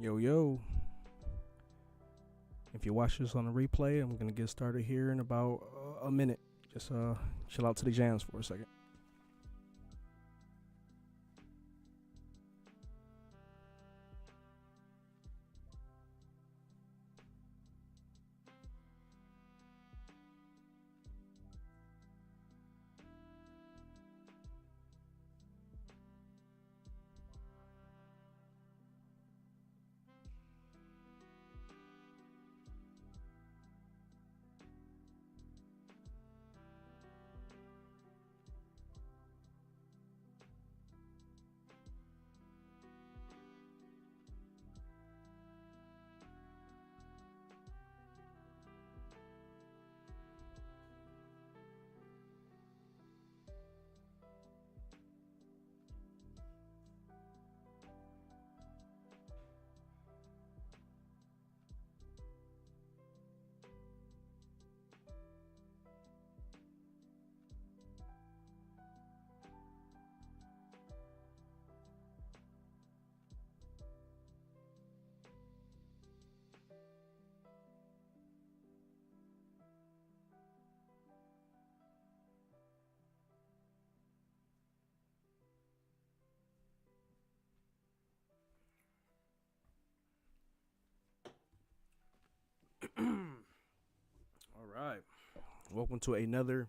Yo, yo. If you watch this on the replay, I'm going to get started here in about a minute. Just chill out to the jams for a second. All right. Welcome to another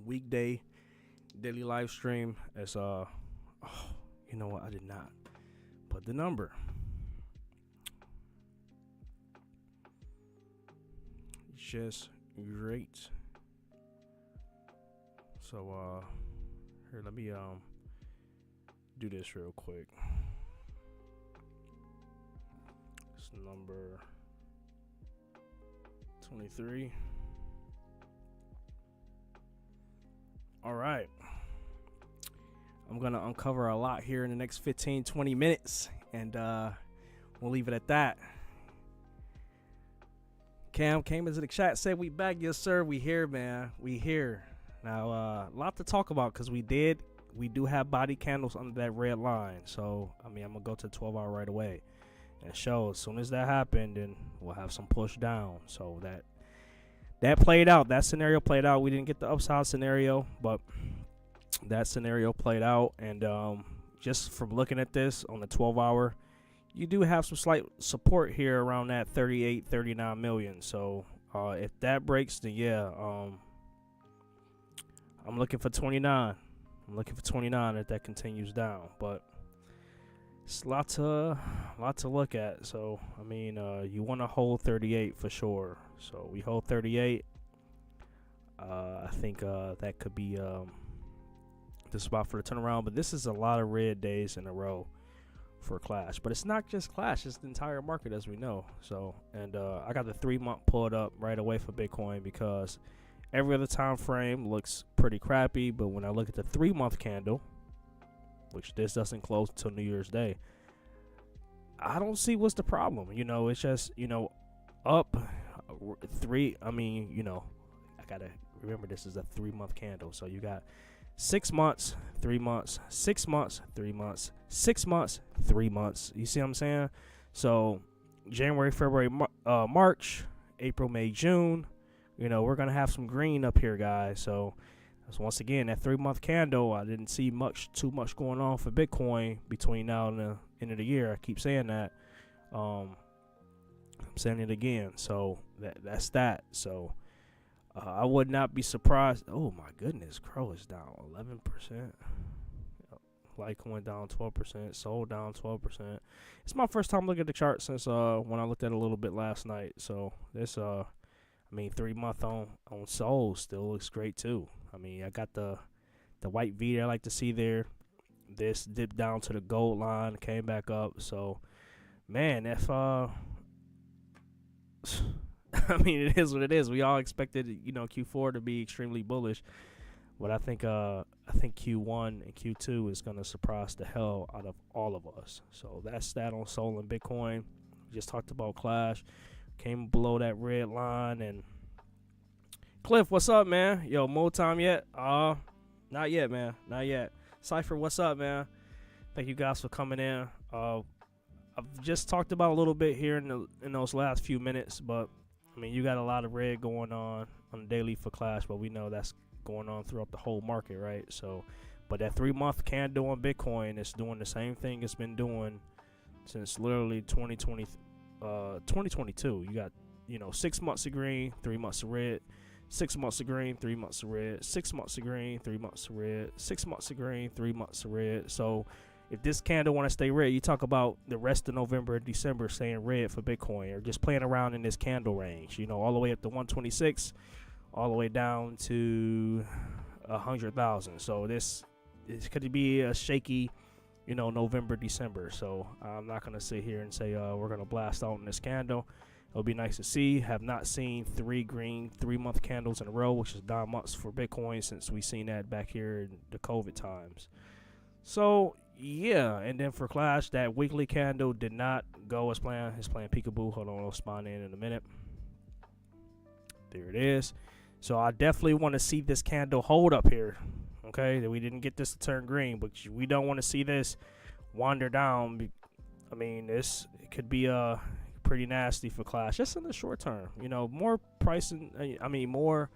weekday daily live stream. As you know what? I did not put the number. Just great. So here, let me do this real quick. It's number 23. All right. I'm going to uncover a lot here in the next 15-20 minutes, and we'll leave it at that. Cam came into the chat, said we back. Yes, sir. We here, man. We here. Now, a lot to talk about because we do have body candles under that red line. So, I mean, I'm going to go to 12-hour right away and show as soon as that happened, and we'll have some push down. So that played out. That scenario played out. We didn't get the upside scenario, but that scenario played out. And just from looking at this on the 12-hour, you do have some slight support here around that 38, 39 million. So if that breaks, then yeah, I'm looking for 29. I'm looking for 29 if that continues down. But it's a lot to look at. So, I mean, you want to hold 38 for sure. So, we hold 38. I think that could be the spot for the turnaround. But this is a lot of red days in a row for Clash. But it's not just Clash. It's the entire market, as we know. So, and I got the 3-month pulled up right away for Bitcoin because every other time frame looks pretty crappy. But when I look at the 3-month candle, which this doesn't close until New Year's Day, I don't see what's the problem. You know, it's just, you know, up 3. I mean, you know, I got to remember this is a 3-month candle. So you got 6 months, 3 months, 6 months, 3 months, 6 months, 3 months. You see what I'm saying? So January, February, March, April, May, June, you know, we're going to have some green up here, guys. So once again, that 3-month candle, I didn't see too much going on for Bitcoin between now and the end of the year. I keep saying that. I'm saying it again. So that's that. So I would not be surprised. Oh my goodness, Crow is down 11%. Litecoin down 12%. Sol down 12%. It's my first time looking at the chart since when I looked at it a little bit last night. So this I mean, 3-month on Sol still looks great too. I mean, I got the white V that I like to see there. This dipped down to the gold line, came back up. So, man, if I mean, it is what it is. We all expected, you know, Q4 to be extremely bullish, but I think Q1 and Q2 is gonna surprise the hell out of all of us. So that's that on Sol and Bitcoin. We just talked about Clash. Came below that red line. And Cliff, what's up, man? Yo, Mo time yet? Not yet, man. Not yet. Cypher, what's up, man? Thank you guys for coming in. I've just talked about a little bit here in those last few minutes, but I mean, you got a lot of red going on the daily for Clash, but we know that's going on throughout the whole market, right? So, but that 3-month candle on Bitcoin is doing the same thing it's been doing since literally 2022. You got, 6 months of green, 3 months of red, 6 months of green, 3 months of red, 6 months of green, 3 months of red, 6 months of green, 3 months of red. So if this candle want to stay red, you talk about the rest of November and December staying red for Bitcoin, or just playing around in this candle range, all the way up to 126, all the way down to 100,000. So this could be a shaky, November, December. So I'm not going to sit here and say we're going to blast out in this candle. It'll be nice to see. Have not seen 3 green 3-month candles in a row, which is 9 months for Bitcoin since we seen that back here in the COVID times. So yeah, and then for Clash, that weekly candle did not go as planned. It's playing peekaboo. Hold on, I'll spawn in a minute. There it is. So I definitely want to see this candle hold up here. Okay, that we didn't get this to turn green, but we don't want to see this wander down. I mean, it could be pretty nasty for Clash, just in the short term. More pricing. I mean, more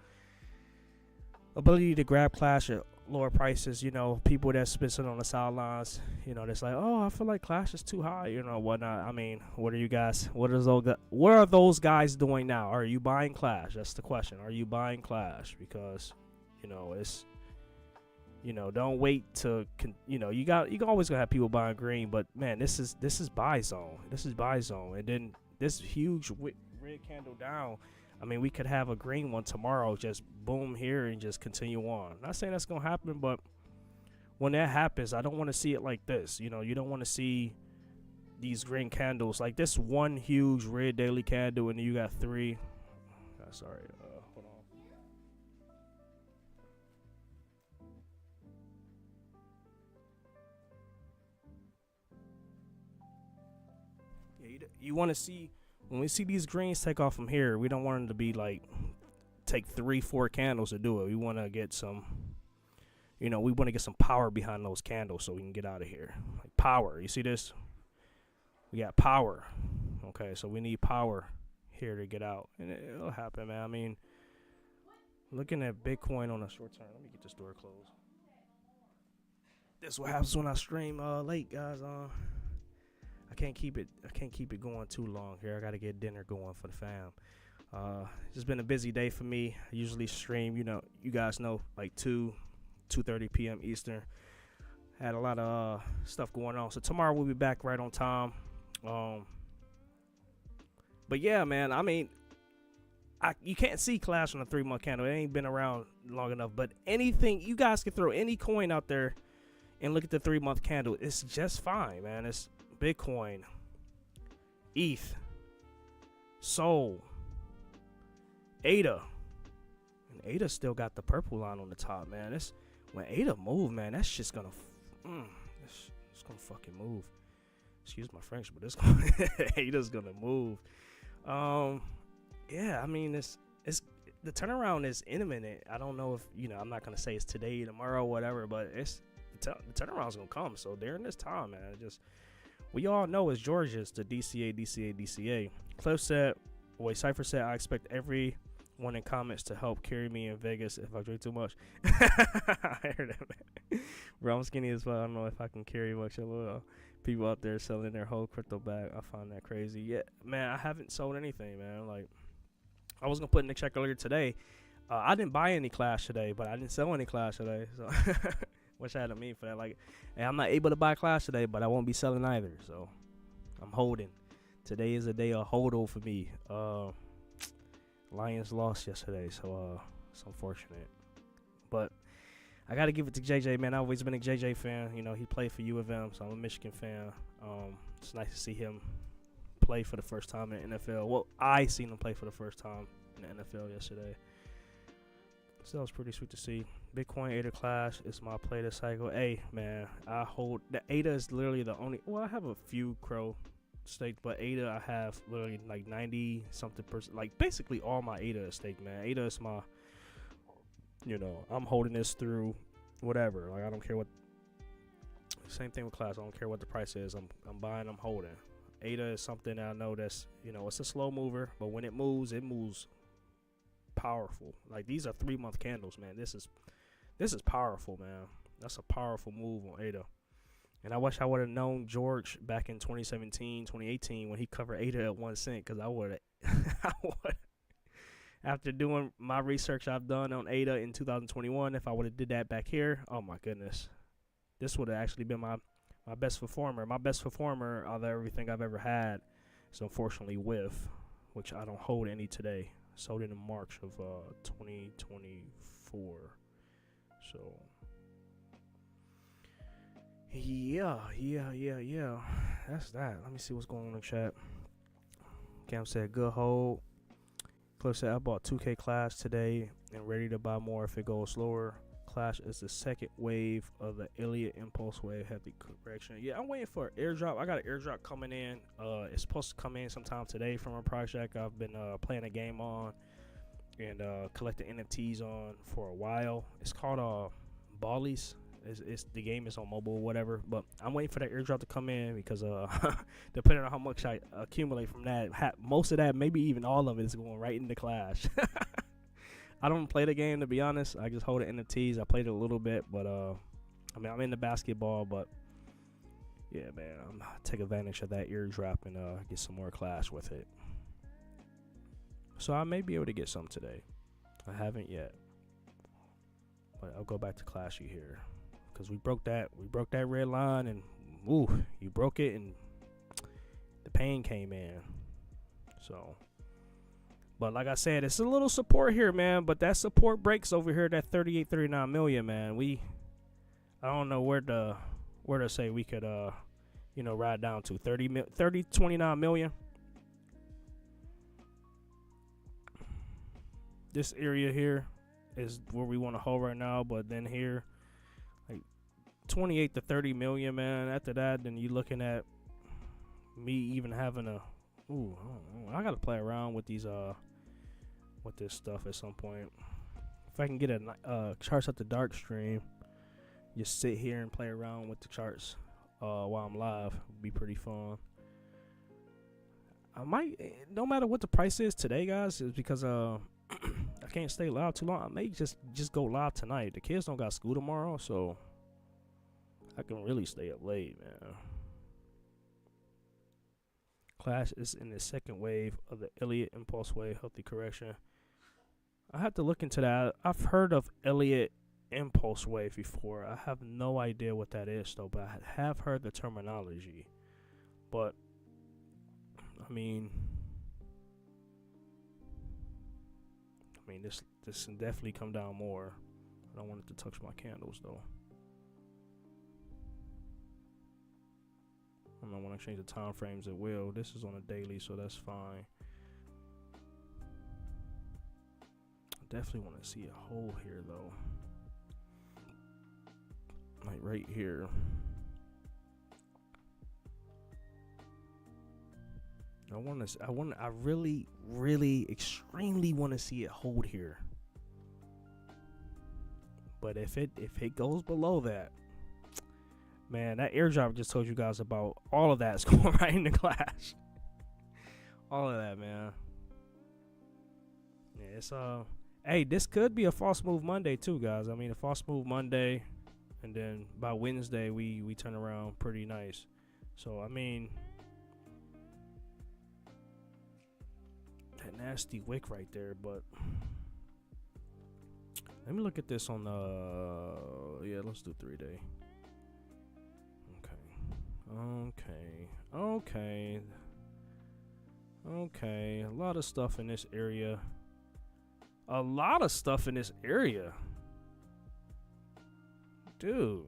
ability to grab Clash at lower prices. People that's been sitting on the sidelines. That's like, oh, I feel like Clash is too high. Whatnot. I mean, what are you guys? What are those guys doing now? Are you buying Clash? That's the question. Are you buying Clash? Because it's. Don't wait to. You always gonna have people buying green, but man, this is buy zone. This is buy zone, and then this huge red candle down. I mean, we could have a green one tomorrow, just boom here and just continue on. Not saying that's gonna happen, but when that happens, I don't want to see it like this. You don't want to see these green candles like this. One huge red daily candle, and then you got 3. Sorry, hold on. Yeah, you want to see. When we see these greens take off from here, we don't want them to be like take 3-4 candles to do it. We want to get some, we want to get some power behind those candles so we can get out of here. Like power. You see this? We got power. Okay, so we need power here to get out, and it'll happen, man. I mean, looking at Bitcoin on a short term. Let me get this door closed. This is what happens when I stream late, guys. I can't keep it going too long here. I gotta get dinner going for the fam. It's been a busy day for me. I usually stream, you guys know, like 2:30 p.m. Eastern. Had a lot of stuff going on. So tomorrow we'll be back right on time. But yeah, man, I mean, you can't see Clash on a 3-month candle. It ain't been around long enough. But anything, you guys can throw any coin out there and look at the 3-month candle. It's just fine, man. It's Bitcoin, ETH, Sol, ADA. And ADA still got the purple line on the top, man. When ADA move, man, that's just gonna it's gonna fucking move. Excuse my French, but ADA's gonna move. Yeah, I mean, it's the turnaround is imminent. I don't know if I'm not gonna say it's today, tomorrow, whatever, but the turnaround's gonna come. So during this time, man, we all know it's Georgia's the DCA. Cliff said, Cypher said, I expect everyone in comments to help carry me in Vegas if I drink too much. I heard that, man. Bro, I'm skinny as well. I don't know if I can carry much. People out there selling their whole crypto bag. I find that crazy. Yeah, man, I haven't sold anything, man. Like, I was going to put in the check earlier today. I didn't buy any Clash today, but I didn't sell any Clash today. So wish I had a meme for that. Like, hey, I'm not able to buy Clash today, but I won't be selling either. So I'm holding. Today is a day of hodl for me. Lions lost yesterday, so it's unfortunate. But I got to give it to JJ, man. I've always been a JJ fan. He played for U of M, so I'm a Michigan fan. It's nice to see him play for the first time in the NFL. Well, I seen him play for the first time in the NFL yesterday. So that was pretty sweet to see. Bitcoin ADA Clash is my play this cycle. Hey, man, I hold the ADA is literally the only. Well, I have a few Crow staked, but ADA I have literally like 90 something percent. Like basically all my ADA is staked, man. ADA is my. I'm holding this through whatever. Like I don't care what. Same thing with Clash. I don't care what the price is. I'm buying. I'm holding. ADA is something that I know that's, you know, it's a slow mover, but when it moves powerful. Like, these are 3-month candles, man. This is powerful, man. That's a powerful move on ADA. And I wish I would have known George back in 2017, 2018 when he covered ADA at 1 cent, because I would have. After doing my research I've done on ADA in 2021, if I would have did that back here, oh my goodness, this would have actually been my best performer. My best performer out of everything I've ever had is unfortunately WIF, which I don't hold any today. Sold it in March of 2024. So yeah. That's that. Let me see what's going on in the chat. Cam said good hold. Cliff said I bought 2K Clash today and ready to buy more if it goes slower. Clash is the second wave of the Elliott Impulse Wave. Have the correction. Yeah, I'm waiting for an airdrop. I got an airdrop coming in. It's supposed to come in sometime today from a project I've been playing a game on and collecting NFTs on for a while. It's called Ballies. It's the game is on mobile or whatever, but I'm waiting for that airdrop to come in because depending on how much I accumulate from that, most of that, maybe even all of it, is going right into Clash. I don't play the game, to be honest. I just hold the NFTs. I played it a little bit, but I mean, I'm into basketball, but yeah, man, I'm gonna take advantage of that airdrop and get some more Clash with it. So I may be able to get some today. I haven't yet, but I'll go back to Clashy here. Because we broke that red line, and you broke it, and the pain came in. So, but like I said, it's a little support here, man. But that support breaks over here, that 38, 39 million, man. I don't know where to say we could, ride down to 29 million. This area here is where we want to hold right now, but then here, 28 to 30 million, man. After that, then you looking at me even having I don't know. I gotta play around with these with this stuff at some point. If I can get a charts at the dark stream, just sit here and play around with the charts while I'm live, would be pretty fun. I might, no matter what the price is today, guys, is because I can't stay live too long. I may just go live tonight. The kids don't got school tomorrow, so I can really stay up late, man. Clash is in the second wave of the Elliott Impulse Wave healthy correction. I have to look into that. I've heard of Elliott Impulse Wave before. I have no idea what that is, though, but I have heard the terminology. But, I mean, this can definitely come down more. I don't want it to touch my candles, though. I don't want to change the time frames, it will. This is on a daily, so that's fine. I definitely want to see a hole here, though. Like right here. I really, really, extremely want to see it hold here. But if it goes below that, man, that airdrop I just told you guys about, all of that is going right into Clash. All of that, man. Yeah, it's hey, this could be a false move Monday too, guys. I mean, a false move Monday, and then by Wednesday we turn around pretty nice. So I mean, that nasty wick right there, but let me look at this on the let's do 3-day. Okay. A lot of stuff in this area. Dude.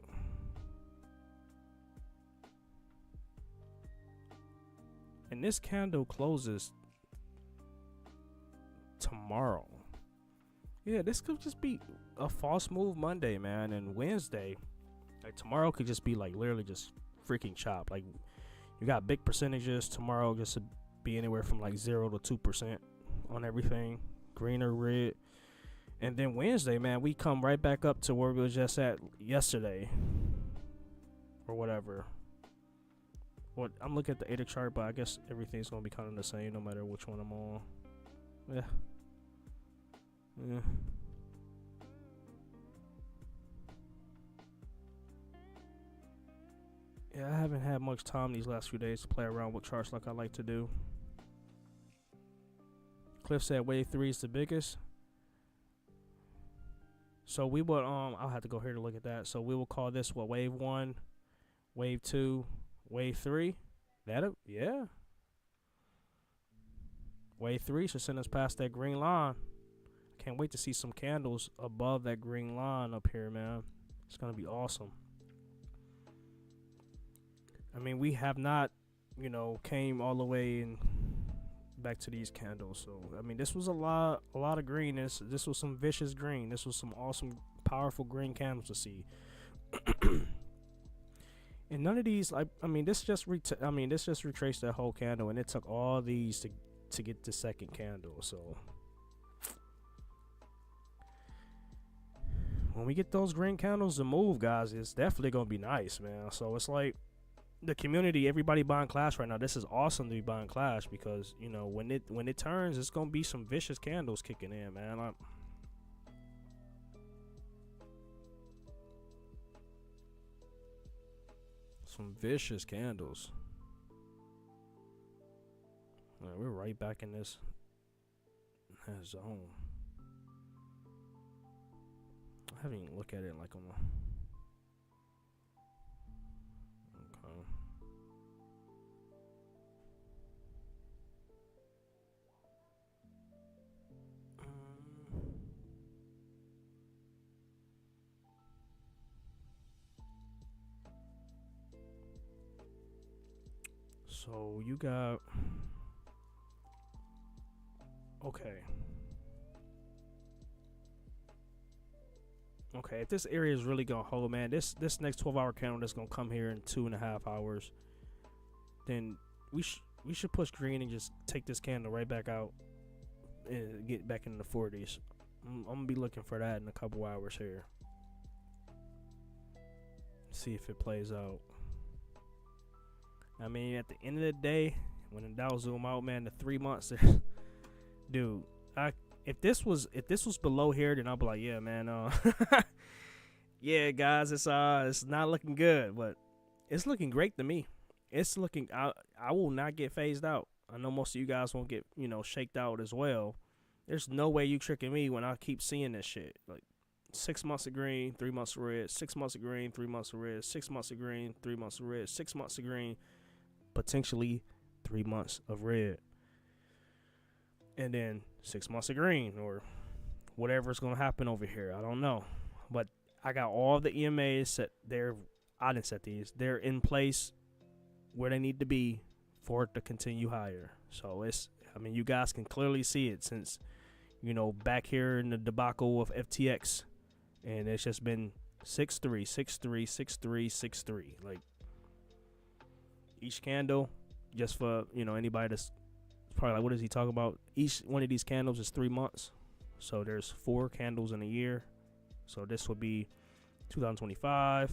And this candle closes tomorrow. Yeah, this could just be a false move Monday, man. And Wednesday, like tomorrow could just be like literally just freaking chop. Like you got big percentages tomorrow, just to be anywhere from like 0 to 2% on everything, green or red. And then Wednesday, man, we come right back up to where we was just at yesterday or whatever. What I'm looking at the ADA chart, but I guess everything's gonna be kind of the same no matter which one I'm on. Yeah. Yeah. Yeah, I haven't had much time these last few days to play around with charts like I like to do. Cliff said wave 3 is the biggest. So we would I'll have to go here to look at that. So we will call this what, wave 1, wave 2, wave 3. Yeah. Wave 3 should send us past that green line. I can't wait to see some candles above that green line up here, man. It's gonna be awesome. I mean, we have not, came all the way and back to these candles. So I mean, this was a lot of green. This was some vicious green. This was some awesome, powerful green candles to see. And none of these, this just retraced that whole candle, and it took all these to get the second candle. So when we get those green candles to move, guys, it's definitely gonna be nice, man. So it's like the community, everybody buying Clash right now. This is awesome to be buying Clash because when it turns, it's gonna be some vicious candles kicking in, man. Some vicious candles. We're right back in this zone. I haven't even looked at it like on the. Okay. So you got. Okay. Okay, if this area is really gonna hold, man, this next 12-hour candle that's gonna come here in 2.5 hours, then we should push green and just take this candle right back out and get back in the 40s. I'm gonna be looking for that in a couple hours here. See if it plays out. I mean, at the end of the day, when the Dow zoom out, man, the 3 months, dude, if this was below here, then I'll be like, yeah, man, yeah, guys, it's not looking good, but it's looking great to me. It's looking, I will not get phased out. I know most of you guys won't get, shaked out as well. There's no way you tricking me when I keep seeing this shit. Like 6 months of green, 3 months of red, 6 months of green, 3 months of red, 6 months of green, 3 months of red, 6 months of green, potentially 3 months of red. And then 6 months of green or whatever's going to happen over here. I don't know. But I got all the EMAs set there. I didn't set these. They're in place where they need to be for it to continue higher. So you guys can clearly see it since, back here in the debacle of FTX. And it's just been 6-3, 6-3, 6-3, 6-3. Like each candle, just for, anybody that's probably like, what is he talking about? Each one of these candles is 3 months. So there's 4 candles in a year. So this would be 2025,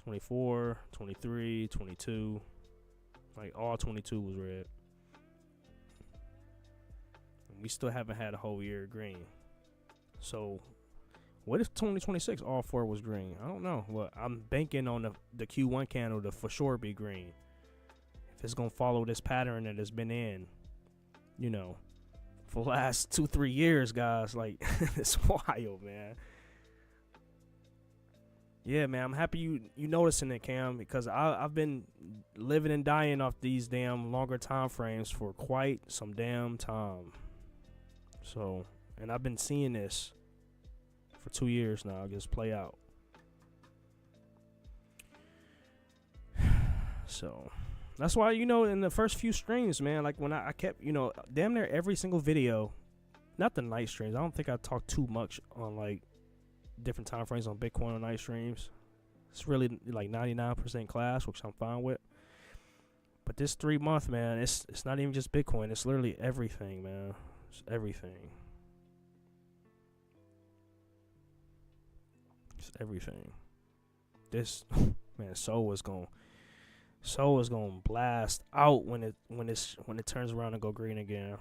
24, 23, 22. Like all 22 was red. And we still haven't had a whole year of green. So what if 2026 all 4 was green? I don't know. Well, I'm banking on the Q1 candle to for sure be green. If it's going to follow this pattern that it's been in, for the last 2-3 years, guys, like it's wild, man. Yeah, man, I'm happy you noticing it, Cam, because I've been living and dying off these damn longer time frames for quite some damn time. So, and I've been seeing this for 2 years now just play out. So that's why, in the first few streams, man, like when I kept, damn near every single video, not the night streams. I don't think I talked too much on like different time frames on Bitcoin on night streams. It's really like 99% Clash, which I'm fine with. But this 3 month, man, it's not even just Bitcoin. It's literally everything, man. It's everything. It's everything. This, man, Sol So is gonna blast out when it turns around and go green again.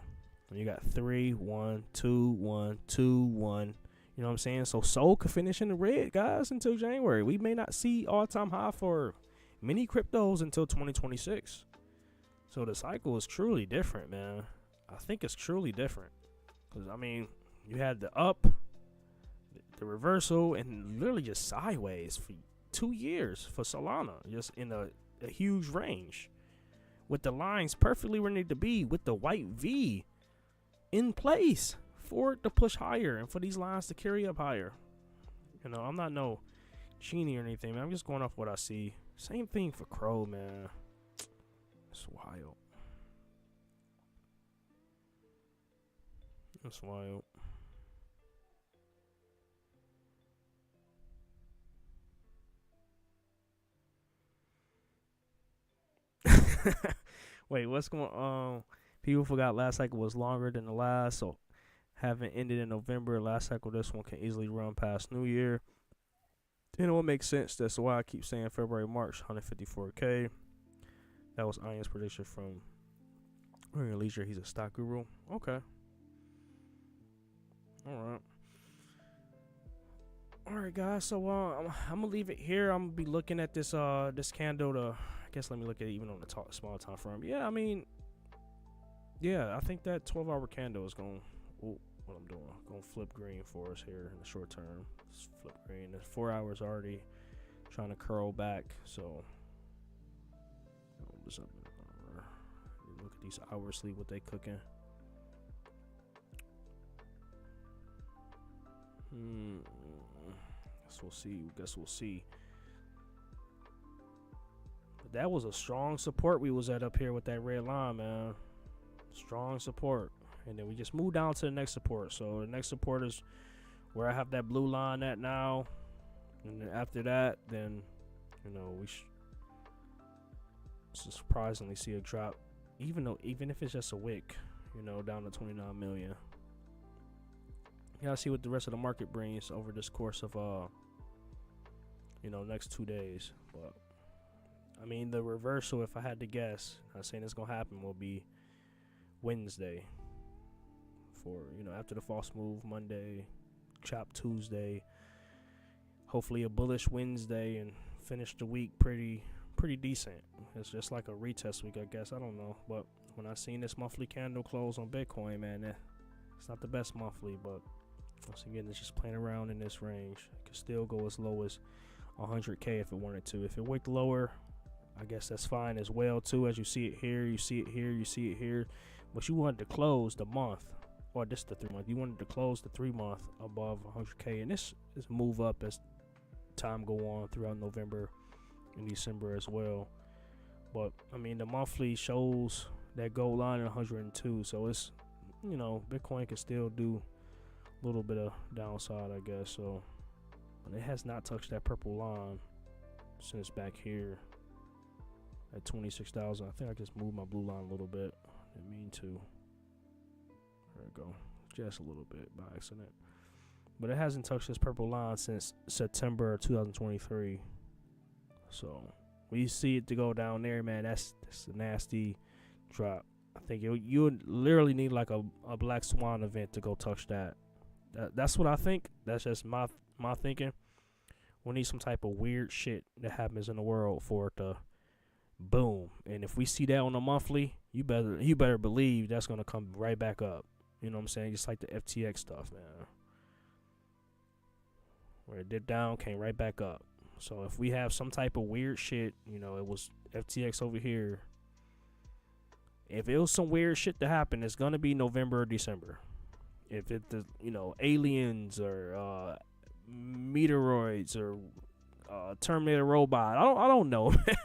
When you got 3, 1, 2, 1, 2, 1. You know what I'm saying? So Sol could finish in the red, guys, until January. We may not see all-time high for many cryptos until 2026. So the cycle is truly different, man. I think it's truly different. Because, I mean, you had the up, the reversal, and literally just sideways for 2 years for Solana. Just in a huge range. With the lines perfectly where they need to be. With the white V in place for it to push higher. And for these lines to carry up higher. You know, I'm not no genie or anything, man. I'm just going off what I see. Same thing for Crow, man. It's wild. It's wild. Wait, what's going on? People forgot last cycle was longer than the last, so having ended in November, last cycle, this one can easily run past New Year. And it will make sense. That's why I keep saying February, March, 154K. That was Ian's prediction from Leisure. He's a stock guru. Okay. All right, guys. So I'm gonna leave it here. I'm gonna be looking at this this candle. I guess let me look at it even on the small time frame. Yeah, I mean, yeah, I think that 12-hour candle is going. What I'm doing, gonna flip green for us here in the short term. Just flip green. The 4 hours already trying to curl back. So what's up? Look at these hours, sleep what they cooking. Guess we'll see. But that was a strong support we was at up here with that red line, man. Strong support. And then we just moved down to the next support. So the next support is where I have that blue line at now. And then after that, then, you know, we surprisingly see a drop. Even if it's just a wick, you know, down to 29 million. You gotta see what the rest of the market brings over this course of you know, next 2 days. But I mean, the reversal, if I had to guess, not saying it's gonna happen, will be Wednesday. For, you know, after the false move Monday, chop Tuesday, hopefully a bullish Wednesday, and finish the week pretty decent. It's just like a retest week, I guess. I don't know, but when I seen this monthly candle close on Bitcoin, man, it's not the best monthly, but once again, it's just playing around in this range. It could still go as low as 100K if it wanted to. If it wicked lower, I guess that's fine as well too. As you see it here, you see it here, you see it here. But you wanted to close the month, or this the 3 month. You wanted to close the 3 month above 100K, and this is move up as time go on throughout November and December as well. But I mean, the monthly shows that gold line at 102, so it's, you know, Bitcoin can still do a little bit of downside, I guess. So, but it has not touched that purple line since back here at 26,000. I think I just moved my blue line a little bit. Didn't mean to. There we go, just a little bit by accident. But it hasn't touched this purple line since September 2023. So when you see it to go down there, man, that's a nasty drop. I think you would literally need like a black swan event to go touch that. That's what I think. That's just my thinking. We need some type of weird shit that happens in the world for it to boom. And if we see that on a monthly, you better believe that's gonna come right back up. You know what I'm saying? Just like the FTX stuff, man. Where it dipped down, came right back up. So if we have some type of weird shit, you know, it was FTX over here. If it was some weird shit to happen, it's gonna be November or December. If it's, you know, aliens or meteoroids or Terminator robot, I don't know, man.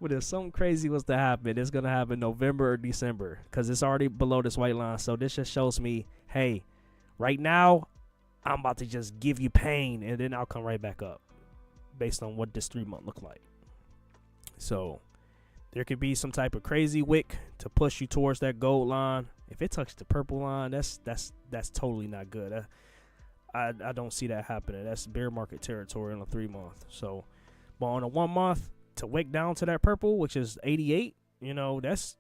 But if something crazy was to happen, it's gonna happen November or December, because it's already below this white line. So this just shows me, hey, right now I'm about to just give you pain, and then I'll come right back up based on what this 3 month look like. So there could be some type of crazy wick to push you towards that gold line. If it touches the purple line, that's totally not good. I don't see that happening. That's bear market territory on a 3 month. So But on a 1 month to wick down to that purple, which is 88, that's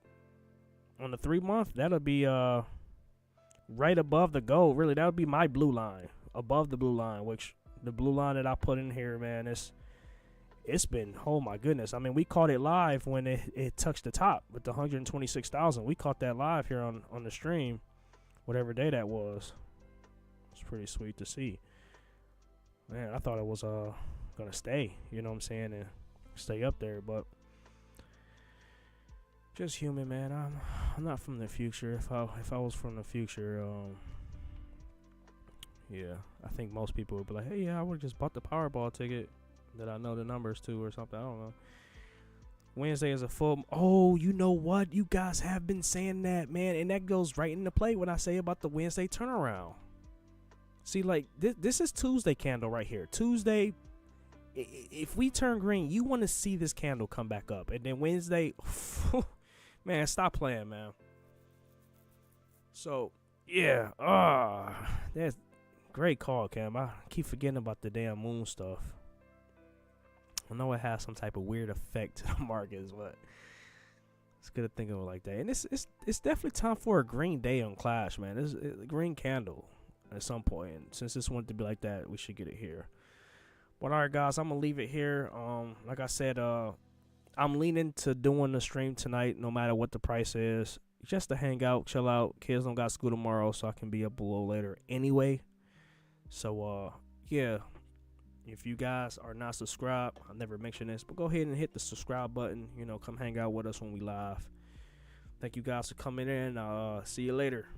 on the 3 month. That'll be right above the gold. Really, that would be my blue line, above the blue line, which the blue line that I put in here, man, it's been, oh my goodness. I mean, we caught it live when it touched the top with the 126,000. We caught that live here on the stream, whatever day that was. It's pretty sweet to see. Man, I thought it was gonna stay, you know what I'm saying, and stay up there, but just human, man. I'm not from the future. If I was from the future, yeah, I think most people would be like, hey, yeah, I would have just bought the Powerball ticket that I know the numbers to or something. I don't know. Wednesday is a full. Oh, you know what? You guys have been saying that, man, and that goes right into play when I say about the Wednesday turnaround. See, like, this is Tuesday candle right here. Tuesday, if we turn green, you want to see this candle come back up. And then Wednesday, man, stop playing, man. So, yeah. That's great call, Cam. I keep forgetting about the damn moon stuff. I know it has some type of weird effect to the markets, but it's good to think of it like that. And it's definitely time for a green day on Clash, man. It's a green candle at some point. And since this wanted to be like that, we should get it here. But all right, guys, I'm gonna leave it here. Like I said, I'm leaning to doing the stream tonight, no matter what the price is, just to hang out, chill out. Kids don't got school tomorrow, so I can be up a little later anyway. So yeah. If you guys are not subscribed, I never mention this, but go ahead and hit the subscribe button. Come hang out with us when we live. Thank you guys for coming in. See you later.